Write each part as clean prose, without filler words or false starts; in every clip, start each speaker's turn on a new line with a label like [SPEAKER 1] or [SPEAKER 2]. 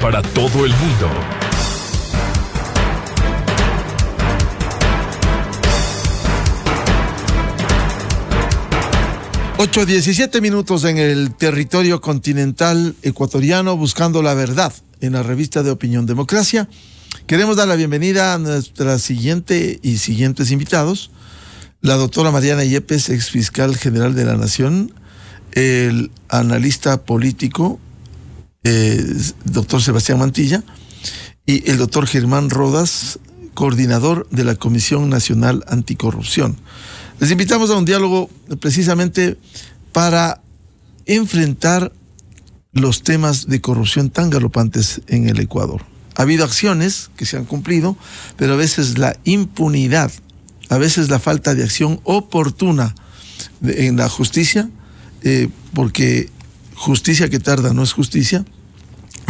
[SPEAKER 1] para todo el mundo.
[SPEAKER 2] Ocho 17 minutos en el territorio continental ecuatoriano, buscando la verdad en la revista de Opinión Democracia. Queremos dar la bienvenida a nuestra siguientes invitados. La doctora Mariana Yepes, ex fiscal general de la Nación, el analista político, doctor Sebastián Mantilla, y el doctor Germán Rodas, coordinador de la Comisión Nacional Anticorrupción. Les invitamos a un diálogo precisamente para enfrentar los temas de corrupción tan galopantes en el Ecuador. Ha habido acciones que se han cumplido, pero a veces la impunidad, a veces la falta de acción oportuna en la justicia, porque justicia que tarda no es justicia.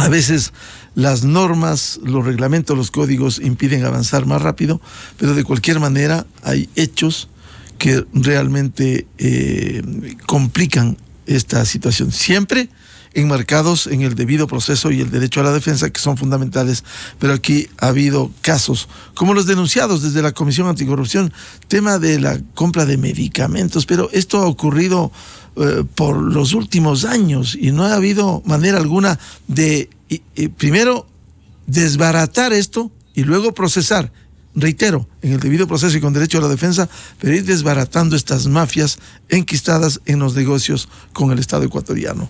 [SPEAKER 2] A veces las normas, los reglamentos, los códigos impiden avanzar más rápido, pero de cualquier manera hay hechos que realmente complican esta situación, siempre enmarcados en el debido proceso y el derecho a la defensa, que son fundamentales, pero aquí ha habido casos como los denunciados desde la Comisión Anticorrupción, tema de la compra de medicamentos, pero esto ha ocurrido por los últimos años y no ha habido manera alguna de, primero, desbaratar esto y luego procesar. Reitero, en el debido proceso y con derecho a la defensa, pero ir desbaratando estas mafias enquistadas en los negocios con el Estado ecuatoriano.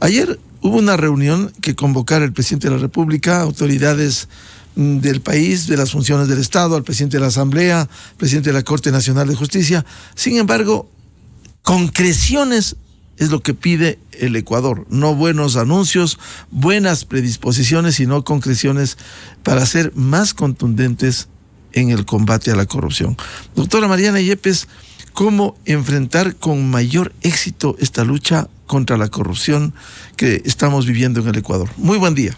[SPEAKER 2] Ayer hubo una reunión que convocara el presidente de la República, autoridades del país, de las funciones del Estado, al presidente de la Asamblea, presidente de la Corte Nacional de Justicia. Sin embargo, concreciones es lo que pide el Ecuador, no buenos anuncios, buenas predisposiciones, sino concreciones para ser más contundentes en el combate a la corrupción. Doctora Mariana Yepes, ¿cómo enfrentar con mayor éxito esta lucha contra la corrupción que estamos viviendo en el Ecuador? Muy buen día.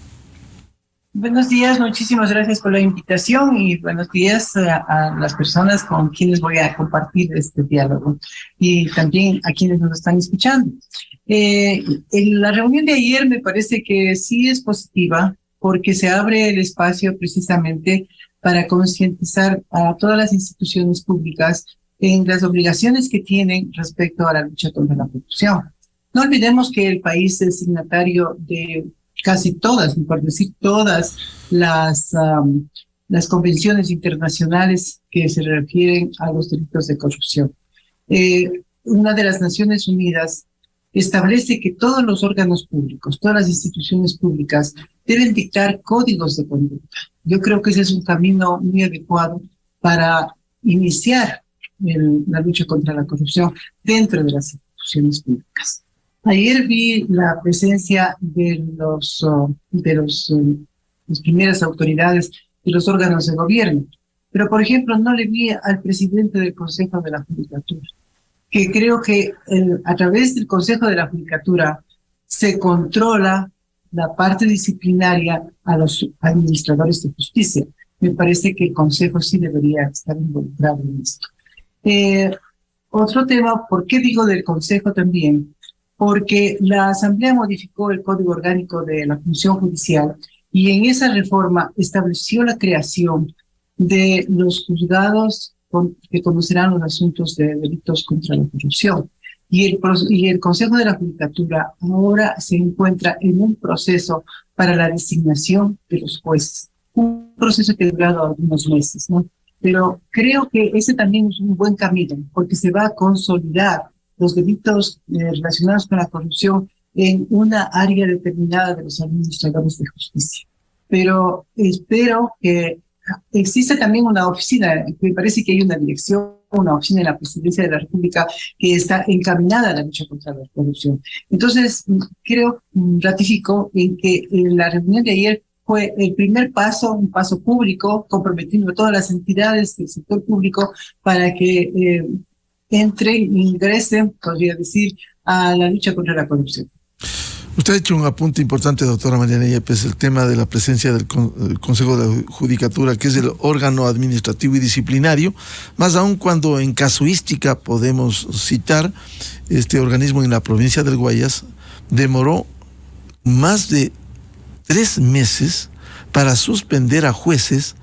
[SPEAKER 3] Buenos días, muchísimas gracias por la invitación y buenos días a las personas con quienes voy a compartir este diálogo y también a quienes nos están escuchando. En la reunión de ayer me parece que sí es positiva porque se abre el espacio precisamente para concientizar a todas las instituciones públicas en las obligaciones que tienen respecto a la lucha contra la corrupción. No olvidemos que el país es signatario de casi todas, por decir todas, las convenciones internacionales que se refieren a los delitos de corrupción. Una de las Naciones Unidas establece que todos los órganos públicos, todas las instituciones públicas deben dictar códigos de conducta. Yo creo que ese es un camino muy adecuado para iniciar la lucha contra la corrupción dentro de las instituciones públicas. Ayer vi la presencia de las primeras autoridades de los órganos de gobierno, pero por ejemplo no le vi al presidente del Consejo de la Judicatura, que creo que a través del Consejo de la Judicatura se controla la parte disciplinaria a los administradores de justicia. Me parece que el Consejo sí debería estar involucrado en esto. Otro tema, ¿por qué digo del Consejo también? Porque la Asamblea modificó el Código Orgánico de la Función Judicial y en esa reforma estableció la creación de los juzgados que conocerán los asuntos de delitos contra la corrupción. Y el Consejo de la Judicatura ahora se encuentra en un proceso para la designación de los jueces. Un proceso que ha durado algunos meses, ¿no? Pero creo que ese también es un buen camino, porque se va a consolidar los delitos relacionados con la corrupción en una área determinada de los administradores de justicia. Pero espero que existe también una oficina, me parece que hay una dirección, una oficina en la Presidencia de la República que está encaminada a la lucha contra la corrupción. Entonces, ratifico en que la reunión de ayer fue el primer paso, un paso público, comprometiendo a todas las entidades del sector público para que ingresen, podría decir, a la lucha contra la corrupción.
[SPEAKER 2] Usted ha hecho un apunte importante, doctora Mariana Yepes, el tema de la presencia del Consejo de la Judicatura, que es el órgano administrativo y disciplinario, más aún cuando en casuística podemos citar este organismo en la provincia del Guayas, demoró más de 3 meses para suspender a jueces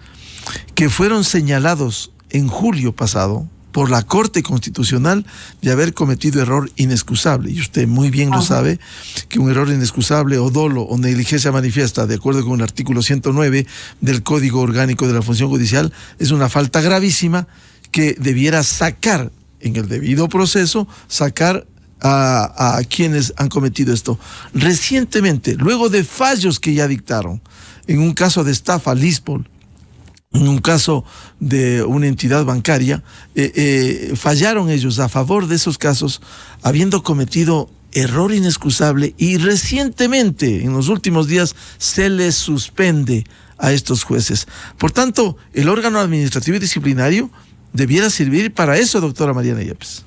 [SPEAKER 2] que fueron señalados en julio pasado por la Corte Constitucional de haber cometido error inexcusable. Y usted muy bien lo sabe, que un error inexcusable o dolo o negligencia manifiesta, de acuerdo con el artículo 109 del Código Orgánico de la Función Judicial, es una falta gravísima que debiera sacar, en el debido proceso, sacar a quienes han cometido esto. Recientemente, luego de fallos que ya dictaron, en un caso de estafa Lispol, en un caso de una entidad bancaria, fallaron ellos a favor de esos casos, habiendo cometido error inexcusable, y recientemente, en los últimos días, se les suspende a estos jueces. Por tanto, el órgano administrativo y disciplinario debiera servir para eso, doctora Mariana Yepes.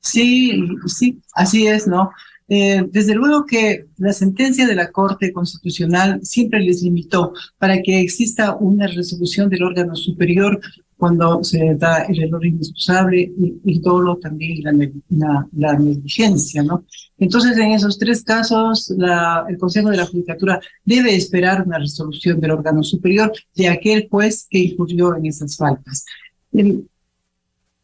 [SPEAKER 3] Sí, sí, así es, ¿no? Desde luego que la sentencia de la Corte Constitucional siempre les limitó para que exista una resolución del órgano superior cuando se da el error inexcusable y dolo también la negligencia, ¿no? Entonces, en esos 3 casos, el Consejo de la Judicatura debe esperar una resolución del órgano superior de aquel juez que incurrió en esas faltas.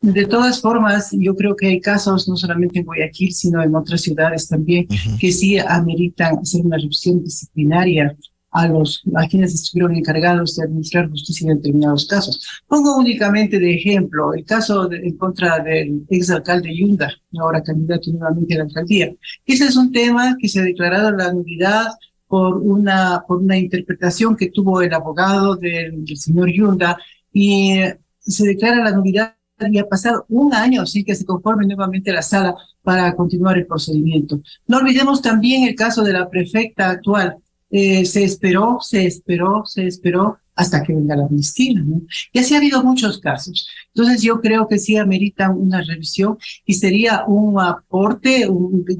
[SPEAKER 3] De todas formas, yo creo que hay casos, no solamente en Guayaquil, sino en otras ciudades también, que sí ameritan hacer una revisión disciplinaria a quienes estuvieron encargados de administrar justicia en determinados casos. Pongo únicamente de ejemplo el caso en contra del exalcalde Yunda, ahora candidato nuevamente a la alcaldía. Ese es un tema que se ha declarado la nulidad por una interpretación que tuvo el abogado del señor Yunda, y se declara la nulidad. Y ha pasado 1 año sin que se conforme nuevamente la sala para continuar el procedimiento. No olvidemos también el caso de la prefecta actual. Se esperó hasta que venga la amnistía, ¿no? Y así ha habido muchos casos. Entonces yo creo que sí ameritan una revisión y sería un aporte,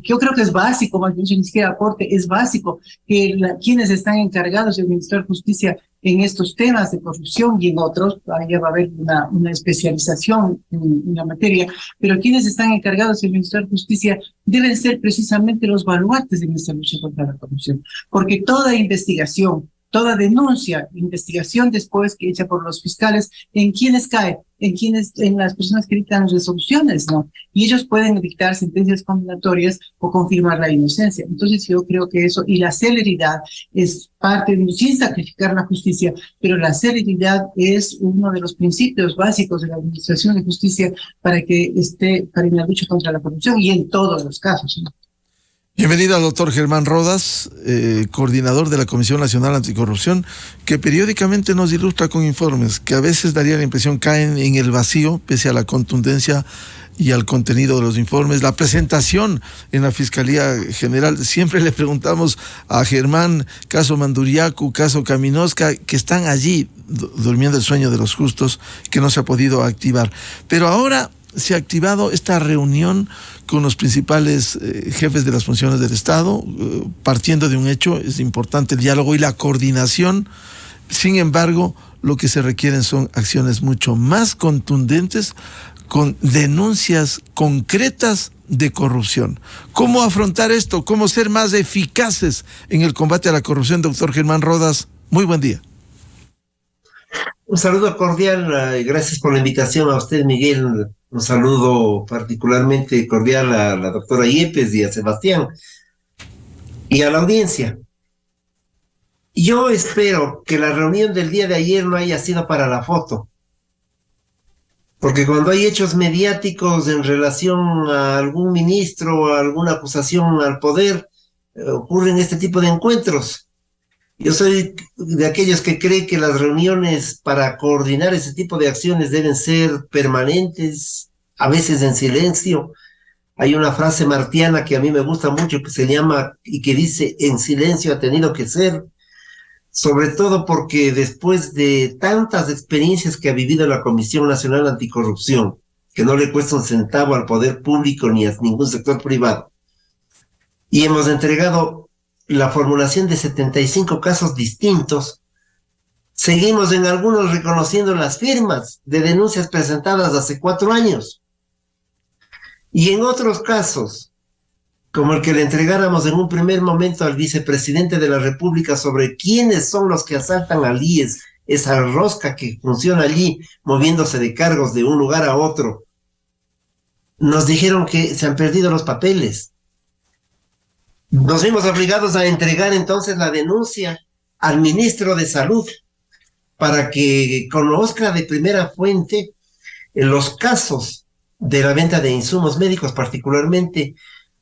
[SPEAKER 3] yo creo que es básico, más bien ni siquiera aporte, es básico que quienes están encargados de administrar justicia en estos temas de corrupción y en otros, ya va a haber una especialización en la materia, pero quienes están encargados de administrar justicia deben ser precisamente los baluartes en esta lucha contra la corrupción, porque toda investigación, toda denuncia, investigación después que hecha por los fiscales, ¿en quiénes cae? En las personas que dictan resoluciones, ¿no? Y ellos pueden dictar sentencias condenatorias o confirmar la inocencia. Entonces yo creo que eso, y la celeridad es parte sin sacrificar la justicia, pero la celeridad es uno de los principios básicos de la administración de justicia para en la lucha contra la corrupción y en todos los casos, ¿no?
[SPEAKER 2] Bienvenido al doctor Germán Rodas, coordinador de la Comisión Nacional Anticorrupción, que periódicamente nos ilustra con informes que a veces daría la impresión caen en el vacío, pese a la contundencia y al contenido de los informes. La presentación en la Fiscalía General, siempre le preguntamos a Germán, caso Manduriacu, caso Caminosca, que están allí durmiendo el sueño de los justos, que no se ha podido activar. Pero ahora se ha activado esta reunión con los principales jefes de las funciones del Estado, partiendo de un hecho, es importante el diálogo y la coordinación. Sin embargo, lo que se requieren son acciones mucho más contundentes, con denuncias concretas de corrupción. ¿Cómo afrontar esto? ¿Cómo ser más eficaces en el combate a la corrupción? Doctor Germán Rodas, muy buen día.
[SPEAKER 1] Un saludo cordial, gracias por la invitación a usted, Miguel. Un saludo particularmente cordial a la doctora Yepes y a Sebastián y a la audiencia. Yo espero que la reunión del día de ayer no haya sido para la foto, porque cuando hay hechos mediáticos en relación a algún ministro o a alguna acusación al poder, ocurren este tipo de encuentros. Yo soy de aquellos que creen que las reuniones para coordinar ese tipo de acciones deben ser permanentes, a veces en silencio. Hay una frase martiana que a mí me gusta mucho que se llama y que dice: en silencio ha tenido que ser, sobre todo porque después de tantas experiencias que ha vivido la Comisión Nacional Anticorrupción, que no le cuesta un centavo al poder público ni a ningún sector privado, y hemos entregado la formulación de 75 casos distintos, seguimos en algunos reconociendo las firmas de denuncias presentadas hace 4 años. Y en otros casos, como el que le entregáramos en un primer momento al vicepresidente de la República sobre quiénes son los que asaltan al IES, esa rosca que funciona allí, moviéndose de cargos de un lugar a otro. Nos dijeron que se han perdido los papeles. Nos vimos obligados a entregar entonces la denuncia al ministro de Salud para que conozca de primera fuente los casos de la venta de insumos médicos particularmente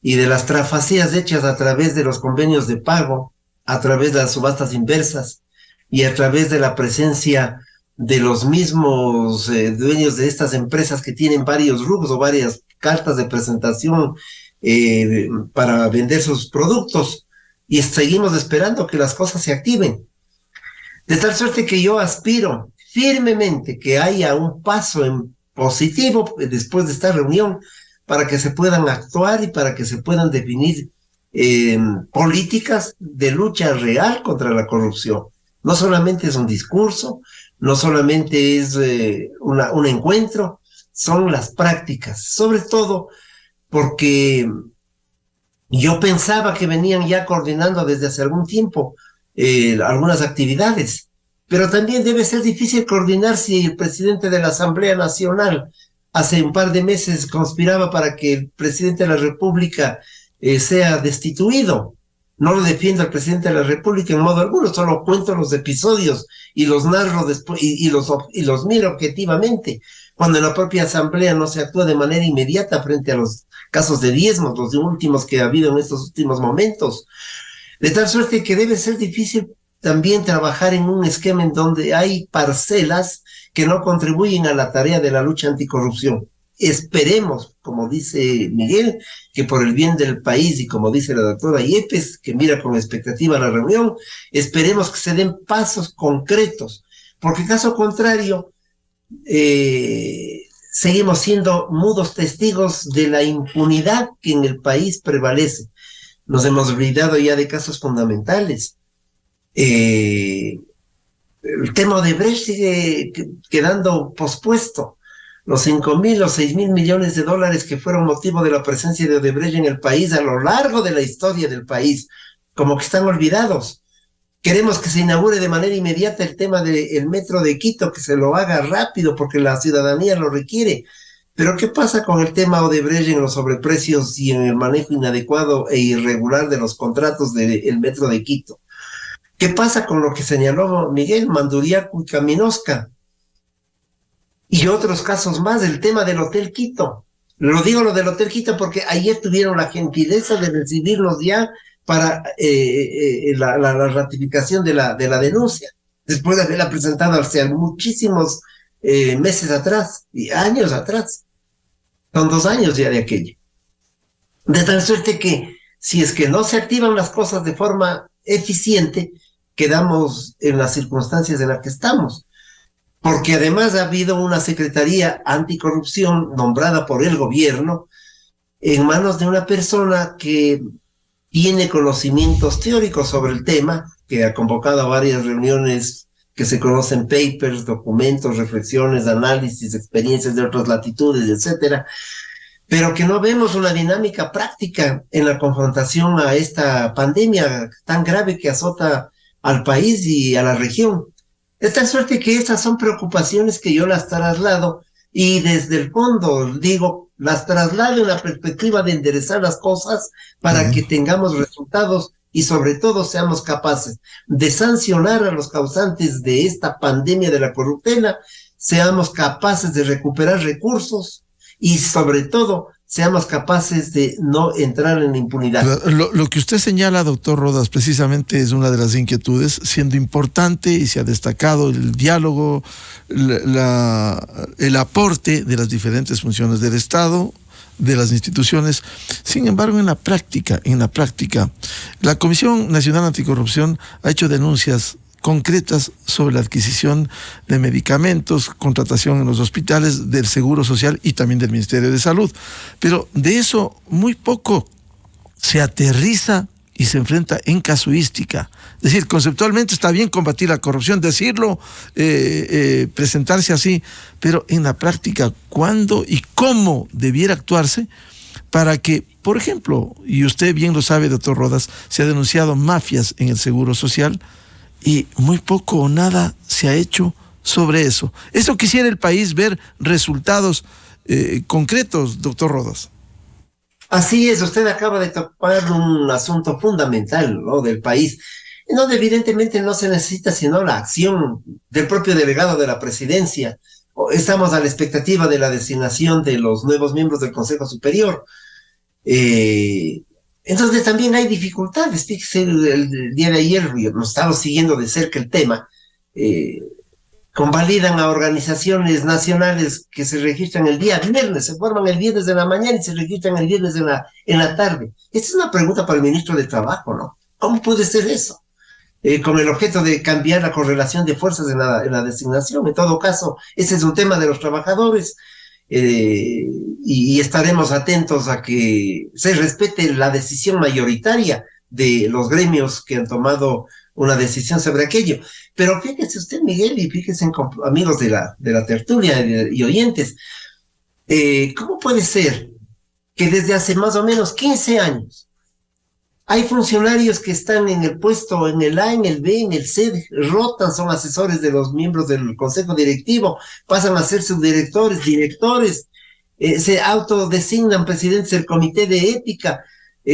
[SPEAKER 1] y de las trafacías hechas a través de los convenios de pago, a través de las subastas inversas y a través de la presencia de los mismos dueños de estas empresas que tienen varios rubros o varias cartas de presentación para vender sus productos, y seguimos esperando que las cosas se activen. De tal suerte que yo aspiro firmemente que haya un paso en positivo después de esta reunión para que se puedan actuar y para que se puedan definir políticas de lucha real contra la corrupción. No solamente es un discurso, no solamente es un encuentro, son las prácticas, sobre todo porque yo pensaba que venían ya coordinando desde hace algún tiempo algunas actividades, pero también debe ser difícil coordinar si el presidente de la Asamblea Nacional hace un par de meses conspiraba para que el presidente de la República sea destituido. No lo defiendo al presidente de la República en modo alguno, solo cuento los episodios y los narro después y los miro objetivamente, cuando en la propia Asamblea no se actúa de manera inmediata frente a los casos de diezmos, los últimos que ha habido en estos últimos momentos. De tal suerte que debe ser difícil también trabajar en un esquema en donde hay parcelas que no contribuyen a la tarea de la lucha anticorrupción. Esperemos, como dice Miguel, que por el bien del país y como dice la doctora Yepes, que mira con expectativa la reunión, esperemos que se den pasos concretos, porque caso contrario, seguimos siendo mudos testigos de la impunidad que en el país prevalece. Nos hemos olvidado ya de casos fundamentales. El tema de Odebrecht sigue quedando pospuesto. Los 5.000 o 6.000 millones de dólares que fueron motivo de la presencia de Odebrecht en el país a lo largo de la historia del país, como que están olvidados. Queremos que se inaugure de manera inmediata el tema del metro de Quito, que se lo haga rápido porque la ciudadanía lo requiere. Pero ¿qué pasa con el tema Odebrecht en los sobreprecios y en el manejo inadecuado e irregular de los contratos del metro de Quito? ¿Qué pasa con lo que señaló Miguel, Manduriaco y Caminosca? Y otros casos más, el tema del Hotel Quito. Lo digo lo del Hotel Quito porque ayer tuvieron la gentileza de recibirnos ya para la ratificación de la denuncia, después de haberla presentado hace muchísimos meses atrás y años atrás. Son 2 años ya de aquello. De tal suerte que si es que no se activan las cosas de forma eficiente, quedamos en las circunstancias en las que estamos. Porque además ha habido una Secretaría Anticorrupción nombrada por el gobierno en manos de una persona que tiene conocimientos teóricos sobre el tema, que ha convocado a varias reuniones que se conocen, papers, documentos, reflexiones, análisis, experiencias de otras latitudes, etcétera, pero que no vemos una dinámica práctica en la confrontación a esta pandemia tan grave que azota al país y a la región. De tal suerte que estas son preocupaciones que yo las traslado y desde el fondo digo, las traslado en la perspectiva de enderezar las cosas para que tengamos resultados y sobre todo seamos capaces de sancionar a los causantes de esta pandemia de la corruptela, seamos capaces de recuperar recursos y sobre todo seamos capaces de no entrar en la impunidad.
[SPEAKER 2] Lo que usted señala, doctor Rodas, precisamente es una de las inquietudes, siendo importante y se ha destacado el diálogo, el aporte de las diferentes funciones del Estado, de las instituciones. Sin embargo, en la práctica, la Comisión Nacional Anticorrupción ha hecho denuncias concretas sobre la adquisición de medicamentos, contratación en los hospitales, del Seguro Social y también del Ministerio de Salud. Pero de eso muy poco se aterriza y se enfrenta en casuística. Es decir, conceptualmente está bien combatir la corrupción, decirlo, presentarse así, pero en la práctica, ¿cuándo y cómo debiera actuarse para que, por ejemplo, y usted bien lo sabe, doctor Rodas, se ha denunciado mafias en el Seguro Social y muy poco o nada se ha hecho sobre eso. Eso quisiera el país ver resultados concretos, doctor Rodas.
[SPEAKER 1] Así es, usted acaba de topar un asunto fundamental, ¿no?, del país, en donde evidentemente no se necesita sino la acción del propio delegado de la presidencia. Estamos a la expectativa de la designación de los nuevos miembros del Consejo Superior. Entonces también hay dificultades. Fíjese, el día de ayer hemos estado siguiendo de cerca el tema. Convalidan a organizaciones nacionales que se registran el día viernes, se forman el viernes de la mañana y se registran el viernes en la tarde. Esta es una pregunta para el ministro de Trabajo, ¿no? ¿Cómo puede ser eso? Con el objeto de cambiar la correlación de fuerzas en la designación. En todo caso, ese es un tema de los trabajadores, y estaremos atentos a que se respete la decisión mayoritaria de los gremios que han tomado una decisión sobre aquello. Pero fíjese usted, Miguel, y fíjense, amigos de la tertulia y oyentes, ¿cómo puede ser que desde hace más o menos 15 años hay funcionarios que están en el puesto, en el A, en el B, en el C, rotan, son asesores de los miembros del consejo directivo, pasan a ser subdirectores, directores, se autodesignan presidentes del comité de ética?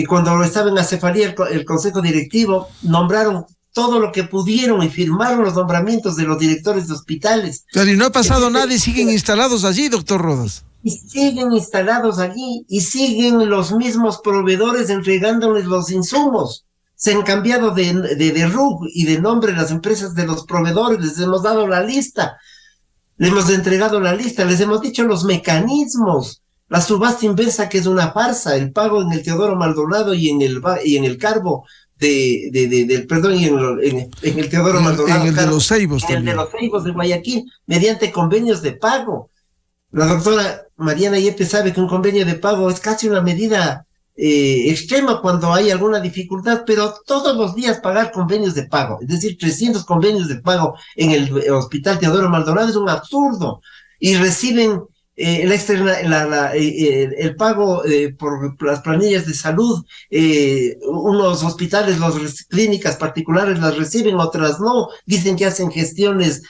[SPEAKER 1] Cuando estaba en la cefalía el consejo directivo, nombraron todo lo que pudieron y firmaron los nombramientos de los directores de hospitales.
[SPEAKER 2] Pero y no ha pasado nada y siguen instalados allí, doctor Rodas.
[SPEAKER 1] Y siguen instalados allí, y siguen los mismos proveedores entregándoles los insumos. Se han cambiado de RUG y de nombre las empresas de los proveedores, les hemos dado la lista, les hemos entregado la lista, les hemos dicho los mecanismos. La subasta inversa, que es una farsa, el pago en el Teodoro Maldonado y en el Carbo en el Teodoro Maldonado.
[SPEAKER 2] En el de los Ceibos
[SPEAKER 1] también. En el de los Ceibos de Guayaquil, mediante convenios de pago. La doctora Mariana Yepes sabe que un convenio de pago es casi una medida extrema cuando hay alguna dificultad, pero todos los días pagar convenios de pago, es decir, 300 convenios de pago en el Hospital Teodoro Maldonado es un absurdo, y reciben el pago por las planillas de salud. Unos hospitales, clínicas particulares las reciben, otras no. Dicen que hacen gestiones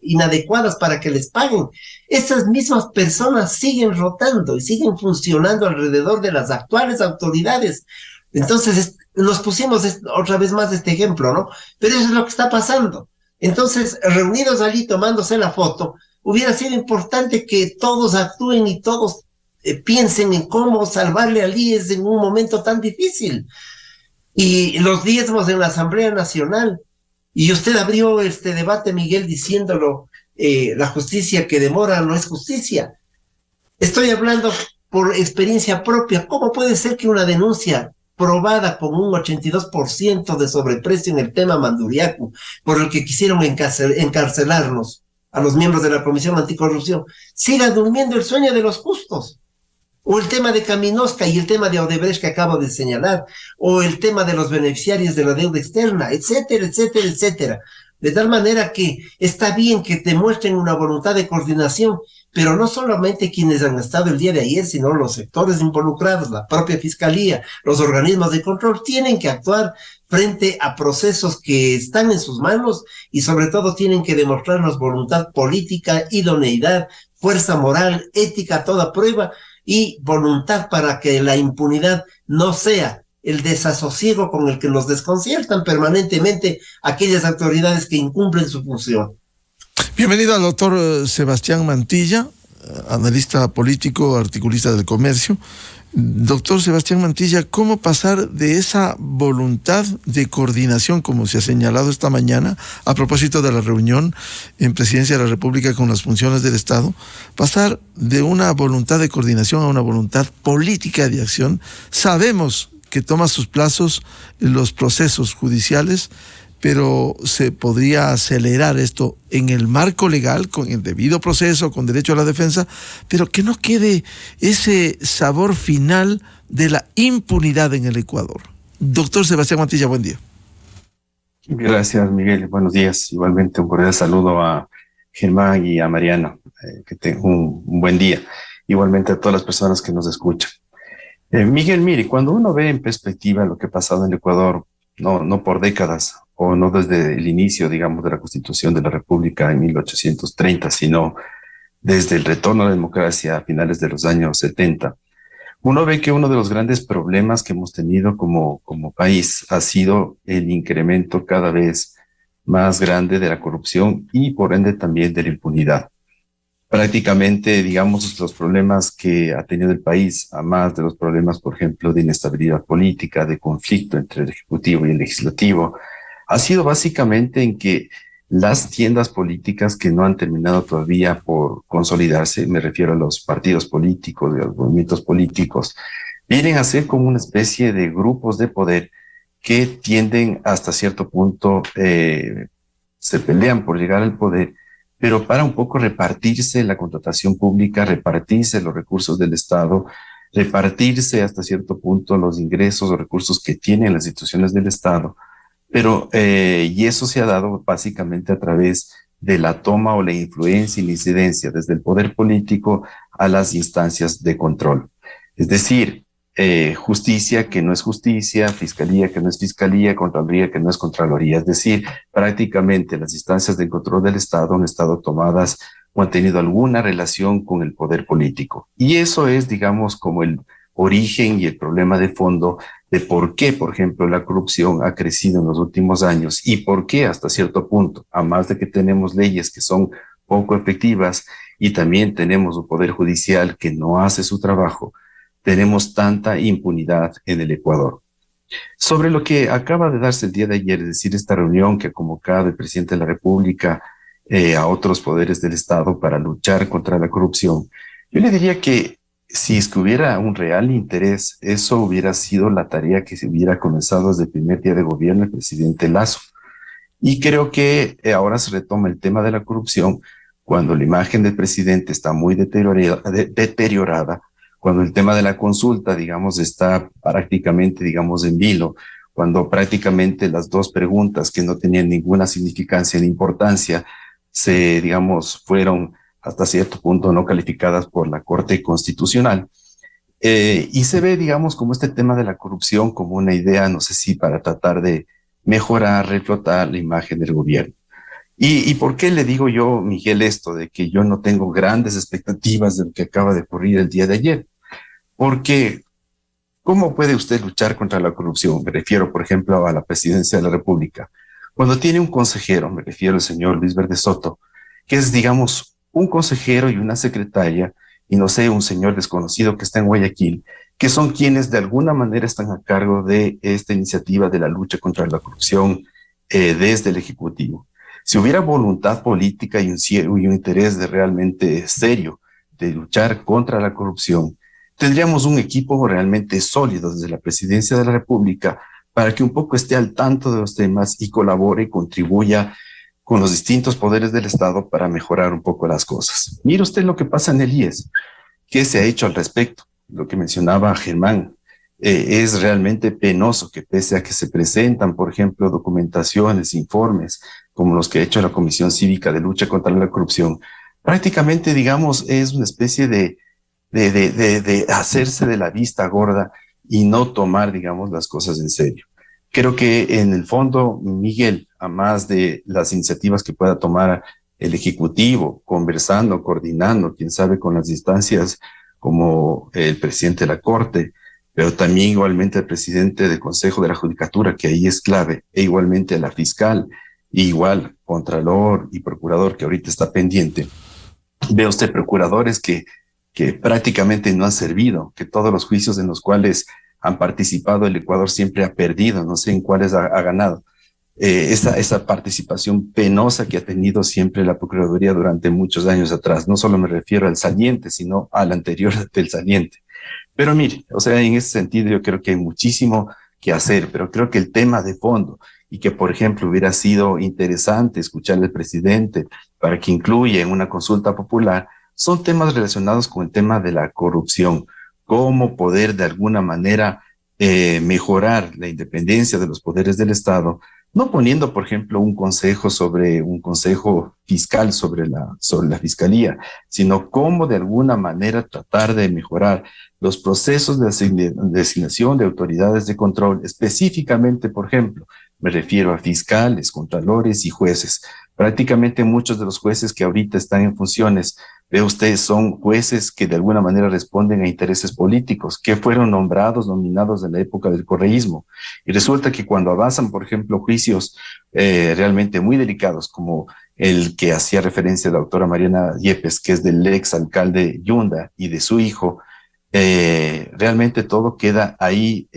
[SPEAKER 1] inadecuadas para que les paguen. Estas mismas personas siguen rotando y siguen funcionando alrededor de las actuales autoridades. Entonces, nos pusimos otra vez más este ejemplo, ¿no? Pero eso es lo que está pasando. Entonces, reunidos allí tomándose la foto, hubiera sido importante que todos actúen y todos piensen en cómo salvarle al IES en un momento tan difícil. Y los diezmos en la Asamblea Nacional. Y usted abrió este debate, Miguel, diciéndolo, la justicia que demora no es justicia. Estoy hablando por experiencia propia. ¿Cómo puede ser que una denuncia probada con un 82% de sobreprecio en el tema Manduriacu, por el que quisieron encarcelarnos a los miembros de la Comisión Anticorrupción, siga durmiendo el sueño de los justos? O el tema de Caminosca y el tema de Odebrecht que acabo de señalar, o el tema de los beneficiarios de la deuda externa, etcétera, etcétera, etcétera. De tal manera que está bien que demuestren una voluntad de coordinación, pero no solamente quienes han estado el día de ayer, sino los sectores involucrados, la propia Fiscalía, los organismos de control, tienen que actuar frente a procesos que están en sus manos, y sobre todo tienen que demostrarnos voluntad política, idoneidad, fuerza moral, ética a toda prueba, y voluntad para que la impunidad no sea el desasosiego con el que nos desconciertan permanentemente aquellas autoridades que incumplen su función.
[SPEAKER 2] Bienvenido al doctor Sebastián Mantilla, analista político, articulista del comercio. Doctor Sebastián Mantilla, ¿cómo pasar de esa voluntad de coordinación, como se ha señalado esta mañana, a propósito de la reunión en Presidencia de la República con las funciones del Estado, pasar de una voluntad de coordinación a una voluntad política de acción? Sabemos que toma sus plazos los procesos judiciales, pero se podría acelerar esto en el marco legal, con el debido proceso, con derecho a la defensa, pero que no quede ese sabor final de la impunidad en el Ecuador. Doctor Sebastián Mantilla, buen día.
[SPEAKER 4] Gracias, Miguel. Buenos días. Igualmente un cordial saludo a Germán y a Mariana. Que tengan un buen día. Igualmente a todas las personas que nos escuchan. Miguel, mire, cuando uno ve en perspectiva lo que ha pasado en Ecuador, no por décadas, o no desde el inicio, digamos, de la Constitución de la República en 1830, sino desde el retorno a la democracia a finales de los años 70, uno ve que uno de los grandes problemas que hemos tenido como país ha sido el incremento cada vez más grande de la corrupción y por ende también de la impunidad. Prácticamente, digamos, los problemas que ha tenido el país, a más de los problemas, por ejemplo, de inestabilidad política, de conflicto entre el Ejecutivo y el Legislativo, ha sido básicamente en que las tiendas políticas que no han terminado todavía por consolidarse, me refiero a los partidos políticos, a los movimientos políticos, vienen a ser como una especie de grupos de poder que tienden hasta cierto punto, se pelean por llegar al poder, pero para un poco repartirse la contratación pública, repartirse los recursos del Estado, repartirse hasta cierto punto los ingresos o recursos que tienen las instituciones del Estado, pero y eso se ha dado básicamente a través de la toma o la influencia y la incidencia desde el poder político a las instancias de control. Es decir, justicia que no es justicia, fiscalía que no es fiscalía, contraloría que no es contraloría. Es decir, prácticamente las instancias de control del Estado han estado tomadas o han tenido alguna relación con el poder político. Y eso es, digamos, como el origen y el problema de fondo de por qué, por ejemplo, la corrupción ha crecido en los últimos años y por qué hasta cierto punto, a más de que tenemos leyes que son poco efectivas y también tenemos un poder judicial que no hace su trabajo, tenemos tanta impunidad en el Ecuador. Sobre lo que acaba de darse el día de ayer, es decir, esta reunión que ha convocado el presidente de la República a otros poderes del Estado para luchar contra la corrupción, yo le diría que si es que hubiera un real interés, eso hubiera sido la tarea que se hubiera comenzado desde el primer día de gobierno del presidente Lasso. Y creo que ahora se retoma el tema de la corrupción cuando la imagen del presidente está muy deteriorada, cuando el tema de la consulta, digamos, está prácticamente, digamos, en vilo, cuando prácticamente las dos preguntas que no tenían ninguna significancia ni importancia se, digamos, fueron hasta cierto punto no calificadas por la Corte Constitucional. Y se ve, digamos, como este tema de la corrupción como una idea, no sé si para tratar de mejorar, reflotar la imagen del gobierno. ¿Y por qué le digo yo, Miguel, esto de que yo no tengo grandes expectativas de lo que acaba de ocurrir el día de ayer? Porque, ¿cómo puede usted luchar contra la corrupción? Me refiero, por ejemplo, a la presidencia de la República. Cuando tiene un consejero, me refiero al señor Luis Verde Soto, que es, digamos, un consejero y una secretaria, y no sé, un señor desconocido que está en Guayaquil, que son quienes de alguna manera están a cargo de esta iniciativa de la lucha contra la corrupción desde el Ejecutivo. Si hubiera voluntad política y un interés de realmente serio de luchar contra la corrupción, tendríamos un equipo realmente sólido desde la Presidencia de la República para que un poco esté al tanto de los temas y colabore y contribuya con los distintos poderes del Estado para mejorar un poco las cosas. Mire usted lo que pasa en el IES. ¿Qué se ha hecho al respecto? Lo que mencionaba Germán. Es realmente penoso que pese a que se presentan, por ejemplo, documentaciones, informes, como los que ha hecho la Comisión Cívica de Lucha contra la Corrupción, prácticamente, digamos, es una especie de hacerse de la vista gorda y no tomar, digamos, las cosas en serio. Creo que en el fondo, Miguel, a más de las iniciativas que pueda tomar el Ejecutivo, conversando, coordinando, quién sabe, con las instancias como el presidente de la Corte, pero también igualmente el presidente del Consejo de la Judicatura, que ahí es clave, e igualmente la fiscal, e igual contralor y procurador, que ahorita está pendiente. Ve usted procuradores que prácticamente no han servido, que todos los juicios en los cuales han participado el Ecuador siempre ha perdido, no sé en cuáles ha ganado. Esa participación penosa que ha tenido siempre la Procuraduría durante muchos años atrás. No solo me refiero al saliente, sino al anterior del saliente. Pero mire, o sea, en ese sentido yo creo que hay muchísimo que hacer, pero creo que el tema de fondo y que, por ejemplo, hubiera sido interesante escuchar al presidente para que incluya en una consulta popular, son temas relacionados con el tema de la corrupción, cómo poder de alguna manera mejorar la independencia de los poderes del Estado no poniendo, por ejemplo, un consejo fiscal sobre la fiscalía, sino cómo de alguna manera tratar de mejorar los procesos de designación de autoridades de control, específicamente, por ejemplo, me refiero a fiscales, contralores y jueces. Prácticamente muchos de los jueces que ahorita están en funciones, ve usted, son jueces que de alguna manera responden a intereses políticos, que fueron nominados en la época del correísmo. Y resulta que cuando avanzan, por ejemplo, juicios realmente muy delicados, como el que hacía referencia la doctora Mariana Yepes, que es del ex alcalde Yunda y de su hijo, realmente todo queda ahí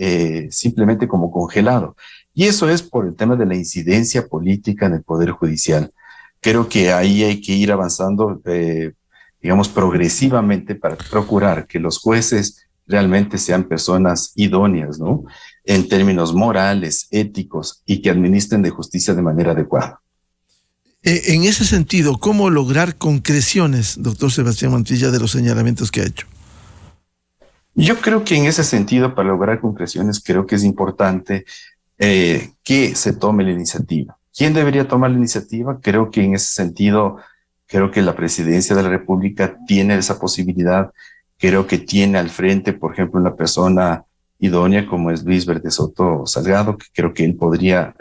[SPEAKER 4] simplemente como congelado. Y eso es por el tema de la incidencia política en el Poder Judicial. Creo que ahí hay que ir avanzando, digamos, progresivamente para procurar que los jueces realmente sean personas idóneas, ¿no? En términos morales, éticos, y que administren de justicia de manera adecuada.
[SPEAKER 2] En ese sentido, ¿cómo lograr concreciones, doctor Sebastián Mantilla, de los señalamientos que ha hecho?
[SPEAKER 4] Yo creo que en ese sentido, para lograr concreciones, creo que es importante que se tome la iniciativa. ¿Quién debería tomar la iniciativa? Creo que en ese sentido, creo que la Presidencia de la República tiene esa posibilidad. Creo que tiene al frente, por ejemplo, una persona idónea como es Luis Verde Soto Salgado, que creo que él podría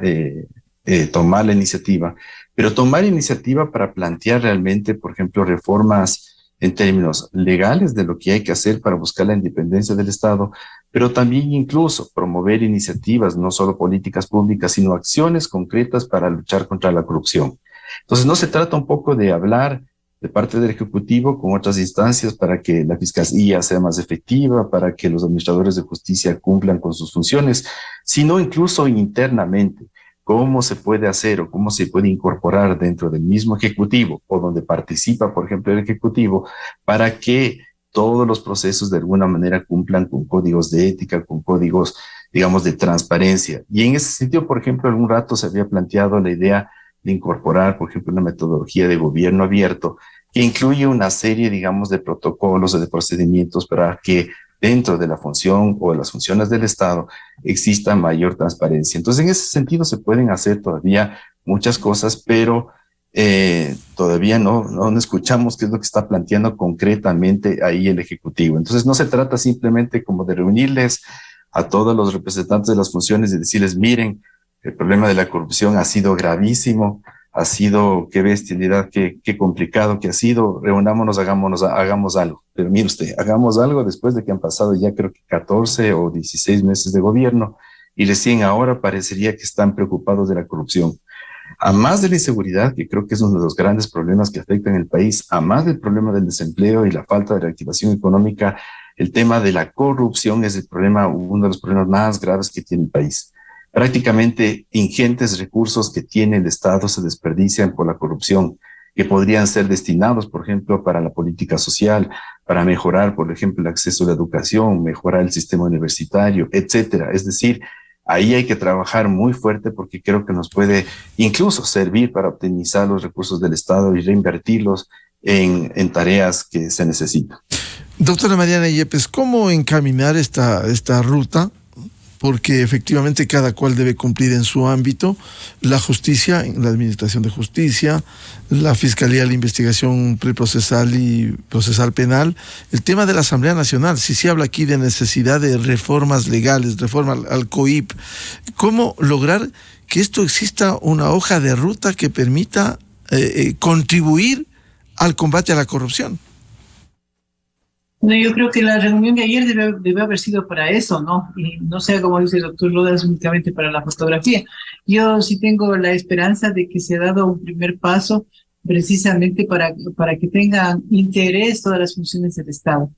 [SPEAKER 4] tomar la iniciativa, pero tomar iniciativa para plantear realmente, por ejemplo, reformas en términos legales de lo que hay que hacer para buscar la independencia del Estado, pero también incluso promover iniciativas, no solo políticas públicas, sino acciones concretas para luchar contra la corrupción. Entonces, no se trata un poco de hablar de parte del Ejecutivo con otras instancias para que la Fiscalía sea más efectiva, para que los administradores de justicia cumplan con sus funciones, sino incluso internamente. ¿Cómo se puede hacer o cómo se puede incorporar dentro del mismo Ejecutivo o donde participa, por ejemplo, el Ejecutivo, para que todos los procesos de alguna manera cumplan con códigos de ética, con códigos, digamos, de transparencia? Y en ese sentido, por ejemplo, algún rato se había planteado la idea de incorporar, por ejemplo, una metodología de gobierno abierto que incluye una serie, digamos, de protocolos o de procedimientos para que dentro de la función o de las funciones del Estado exista mayor transparencia. Entonces, en ese sentido se pueden hacer todavía muchas cosas, pero todavía no escuchamos qué es lo que está planteando concretamente ahí el Ejecutivo. Entonces, no se trata simplemente como de reunirles a todos los representantes de las funciones y decirles, miren, el problema de la corrupción ha sido gravísimo, ha sido, qué bestialidad, qué complicado que ha sido, reunámonos, hagamos algo. Pero mire usted, hagamos algo después de que han pasado ya creo que 14 o 16 meses de gobierno y recién ahora parecería que están preocupados de la corrupción. A más de la inseguridad, que creo que es uno de los grandes problemas que afectan el país, a más del problema del desempleo y la falta de reactivación económica, el tema de la corrupción es uno de los problemas más graves que tiene el país. Prácticamente ingentes recursos que tiene el Estado se desperdician por la corrupción, que podrían ser destinados, por ejemplo, para la política social, para mejorar, por ejemplo, el acceso a la educación, mejorar el sistema universitario, etcétera. Es decir, ahí hay que trabajar muy fuerte porque creo que nos puede incluso servir para optimizar los recursos del Estado y reinvertirlos en tareas que se necesitan.
[SPEAKER 2] Doctora Mariana Yepes, ¿cómo encaminar esta ruta? Porque efectivamente cada cual debe cumplir en su ámbito, la justicia, la administración de justicia, la fiscalía, la investigación preprocesal y procesal penal, el tema de la Asamblea Nacional, si se habla aquí de necesidad de reformas legales, reforma al COIP, ¿cómo lograr que esto exista una hoja de ruta que permita contribuir al combate a la corrupción?
[SPEAKER 3] No, yo creo que la reunión de ayer debe haber sido para eso, ¿no? Y no sea como dice el doctor Rodas, únicamente para la fotografía. Yo sí tengo la esperanza de que se ha dado un primer paso precisamente para que tengan interés todas las funciones del Estado.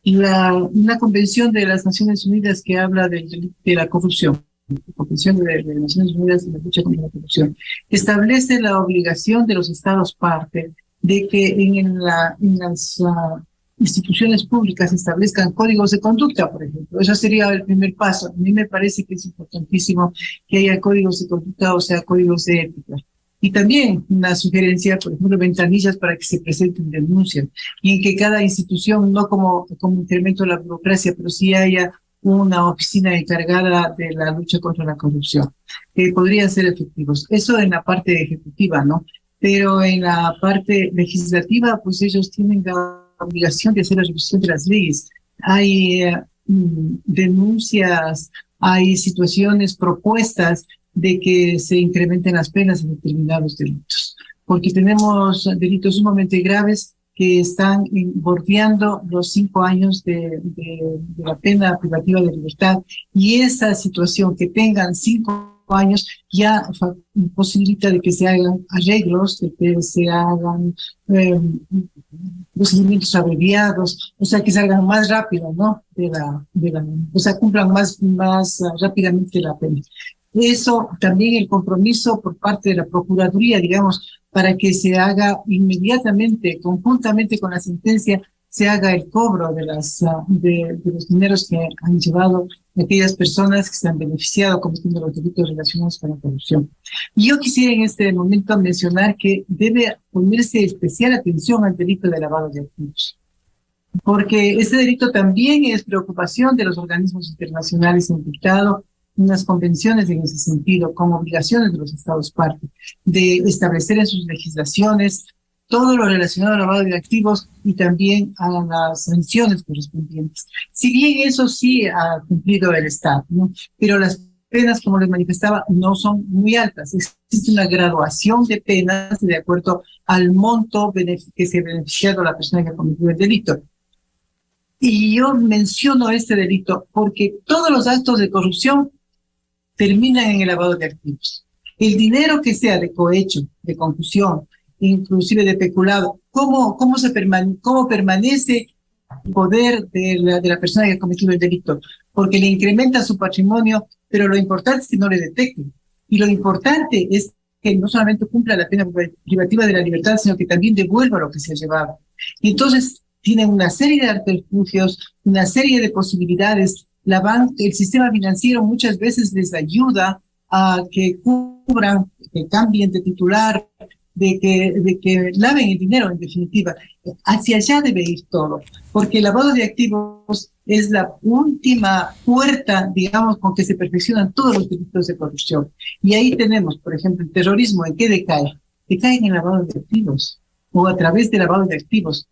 [SPEAKER 3] Una convención de las Naciones Unidas que habla de la corrupción, la Convención de las Naciones Unidas de la lucha contra la corrupción, establece la obligación de los Estados parte de que en las instituciones públicas establezcan códigos de conducta, por ejemplo. Eso sería el primer paso. A mí me parece que es importantísimo que haya códigos de conducta, o sea, códigos de ética. Y también una sugerencia, por ejemplo, ventanillas para que se presenten denuncias y en que cada institución, no como incremento de la burocracia, pero sí haya una oficina encargada de la lucha contra la corrupción, que podrían ser efectivos. Eso en la parte ejecutiva, ¿no? Pero en la parte legislativa, pues ellos tienen la obligación de hacer la revisión de las leyes. Hay denuncias, hay situaciones, propuestas de que se incrementen las penas en determinados delitos, porque tenemos delitos sumamente graves que están bordeando los 5 años de la pena privativa de libertad, y esa situación que tengan 5 años ya posibilita de que se hagan arreglos, de que se hagan procedimientos abreviados, o sea, que salgan más rápido, ¿no? O sea, cumplan más rápidamente la pena. Eso también el compromiso por parte de la Procuraduría, digamos, para que se haga inmediatamente, conjuntamente con la sentencia, se haga el cobro de los dineros que han llevado aquellas personas que se han beneficiado cometiendo los delitos relacionados con la corrupción. Y yo quisiera en este momento mencionar que debe ponerse especial atención al delito de lavado de activos, porque este delito también es preocupación de los organismos internacionales implicados, unas convenciones en ese sentido, con obligaciones de los Estados parte, de establecer en sus legislaciones todo lo relacionado al lavado de activos y también a las sanciones correspondientes. Si bien eso sí ha cumplido el Estado, ¿no? Pero las penas, como les manifestaba, no son muy altas. Existe una graduación de penas de acuerdo al monto que se ha beneficiado a la persona que ha cometido el delito. Y yo menciono este delito porque todos los actos de corrupción terminan en el lavado de activos. El dinero que sea de cohecho, de confusión, inclusive de peculado, ¿cómo permanece el poder de la persona que ha cometido el delito? Porque le incrementa su patrimonio, pero lo importante es que no le detecten. Y lo importante es que no solamente cumpla la pena privativa de la libertad, sino que también devuelva lo que se ha llevado. Y entonces tienen una serie de artilugios, una serie de posibilidades. El sistema financiero muchas veces les ayuda a que cubran, que cambien de titular, de que laven el dinero, en definitiva. Hacia allá debe ir todo, porque el lavado de activos es la última puerta, digamos, con que se perfeccionan todos los delitos de corrupción. Y ahí tenemos, por ejemplo, el terrorismo. ¿En qué decae? Decae en el lavado de activos, o a través del lavado de activos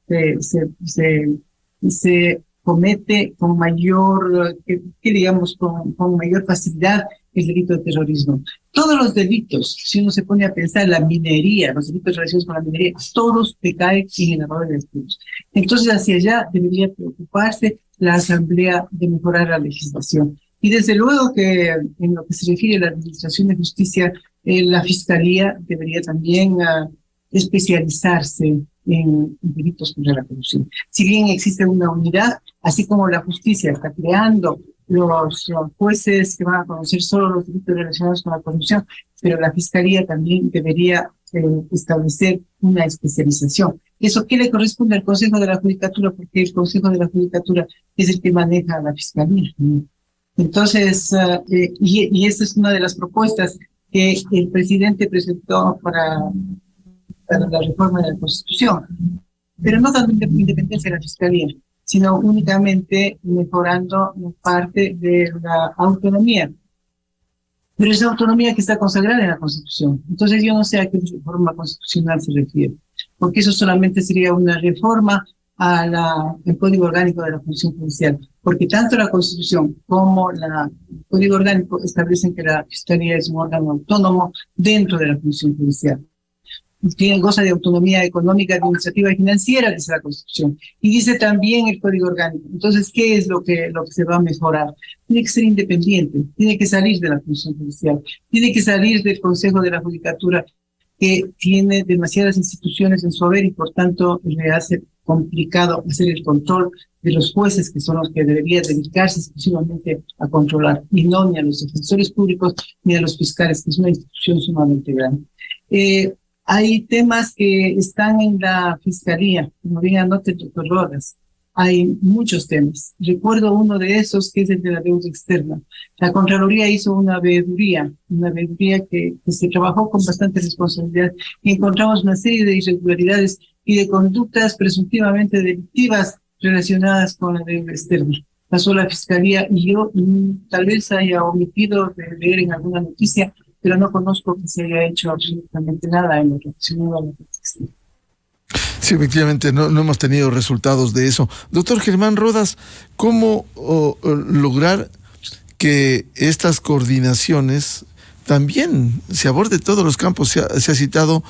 [SPEAKER 3] se comete con mayor, digamos, con mayor facilidad el delito de terrorismo. Todos los delitos, si uno se pone a pensar, la minería, los delitos relacionados con la minería, todos decaen en el lavado de activos. Entonces, hacia allá debería preocuparse la Asamblea de mejorar la legislación. Y desde luego que en lo que se refiere a la Administración de Justicia, la Fiscalía debería también especializarse en delitos contra la corrupción. Si bien existe una unidad, así como la justicia está creando los jueces que van a conocer solo los delitos relacionados con la corrupción, pero la Fiscalía también debería establecer una especialización. ¿Eso qué le corresponde al Consejo de la Judicatura? Porque el Consejo de la Judicatura es el que maneja a la Fiscalía. Entonces, y esta es una de las propuestas que el presidente presentó para la reforma de la Constitución, pero no dando independencia a la Fiscalía, sino únicamente mejorando parte de la autonomía. Pero esa autonomía que está consagrada en la Constitución. Entonces yo no sé a qué reforma constitucional se refiere, porque eso solamente sería una reforma al Código Orgánico de la Función Judicial, porque tanto la Constitución como el Código Orgánico establecen que la Fiscalía es un órgano autónomo dentro de la Función Judicial. Goza de autonomía económica, administrativa y financiera, dice la Constitución. Y dice también el Código Orgánico. Entonces, ¿qué es lo que se va a mejorar? Tiene que ser independiente, tiene que salir de la función judicial, tiene que salir del Consejo de la Judicatura, que tiene demasiadas instituciones en su haber y por tanto le hace complicado hacer el control de los jueces, que son los que deberían dedicarse exclusivamente a controlar, y no ni a los defensores públicos ni a los fiscales, que es una institución sumamente grande. Hay temas que están en la Fiscalía, como bien anote el doctor Rodas. Hay muchos temas. Recuerdo uno de esos, que es el de la deuda externa. La Contraloría hizo una veeduría que se trabajó con bastante responsabilidad, y encontramos una serie de irregularidades y de conductas presuntivamente delictivas relacionadas con la deuda externa. pasó la Fiscalía y yo tal vez haya omitido de leer en alguna noticia, pero no conozco que se haya hecho absolutamente nada en lo relacionado a la justicia.
[SPEAKER 2] Sí, efectivamente, no hemos tenido resultados de eso. Doctor Germán Rodas, ¿cómo lograr que estas coordinaciones también se aborde todos los campos? Se ha citado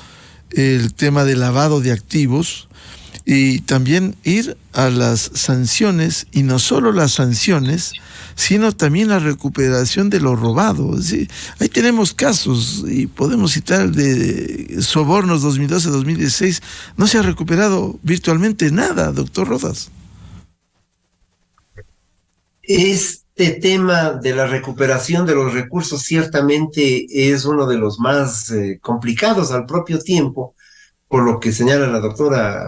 [SPEAKER 2] el tema del lavado de activos y también ir a las sanciones, y no solo las sanciones, sino también la recuperación de lo robado. ¿Sí? Ahí tenemos casos y podemos citar el de sobornos 2012-2016. No se ha recuperado virtualmente nada, doctor Rodas.
[SPEAKER 1] Este tema de la recuperación de los recursos ciertamente es uno de los más complicados al propio tiempo, por lo que señala la doctora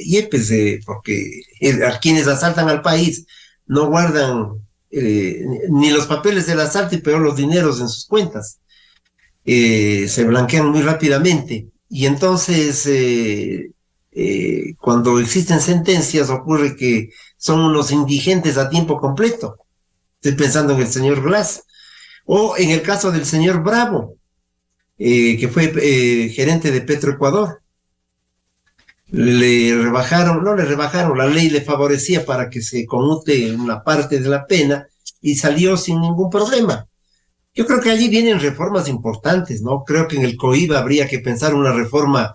[SPEAKER 1] Yepes, porque a quienes asaltan al país no guardan ni los papeles del asalto y peor los dineros en sus cuentas. Se blanquean muy rápidamente y entonces cuando existen sentencias ocurre que son unos indigentes a tiempo completo. Estoy pensando en el señor Glass o en el caso del señor Bravo, que fue gerente de Petroecuador. No le rebajaron, la ley le favorecía para que se conmute una parte de la pena y salió sin ningún problema. Yo creo que allí vienen reformas importantes, ¿no? Creo que en el COIBA habría que pensar una reforma,